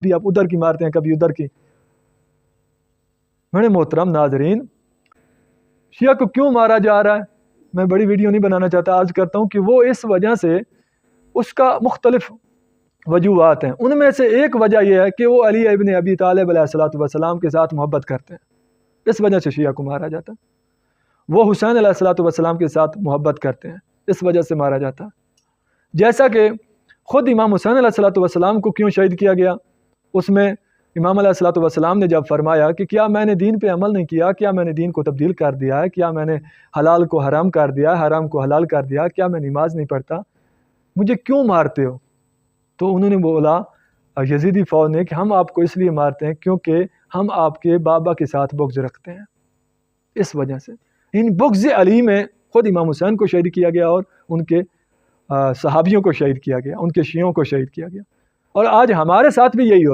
بھی آپ ادھر کی مارتے ہیں کبھی ادھر کی۔ میرے محترم ناظرین، شیعہ کو کیوں مارا جا رہا ہے؟ میں بڑی ویڈیو نہیں بنانا چاہتا، عرض کرتا ہوں کہ وہ اس وجہ سے اس کا مختلف وجوہات ہیں۔ ان میں سے ایک وجہ یہ ہے کہ وہ علی ابن ابی طالب علیہ الصلوۃ والسلام کے ساتھ محبت کرتے ہیں، اس وجہ سے شیعہ کو مارا جاتا ہے۔ وہ حسین علیہ الصلوۃ والسلام کے ساتھ محبت کرتے ہیں، اس وجہ سے مارا جاتا ہے۔ جیسا کہ خود امام حسین علیہ الصلوۃ والسلام کو کیوں شہید کیا گیا، اس میں امام علیہ الصلوۃ والسلام نے جب فرمایا کہ کیا میں نے دین پہ عمل نہیں کیا، کیا میں نے دین کو تبدیل کر دیا ہے، کیا میں نے حلال کو حرام کر دیا ہے، حرام کو حلال کر دیا، کیا میں نماز نہیں پڑھتا، مجھے کیوں مارتے ہو؟ تو انہوں نے بولا یزیدی فوج نے کہ ہم آپ کو اس لیے مارتے ہیں کیونکہ ہم آپ کے بابا کے ساتھ بغض رکھتے ہیں، اس وجہ سے۔ ان بغض علی میں خود امام حسین کو شہید کیا گیا اور ان کے صحابیوں کو شہید کیا گیا، ان کے شیعوں کو شہید کیا گیا، اور آج ہمارے ساتھ بھی یہی ہوتا ہے۔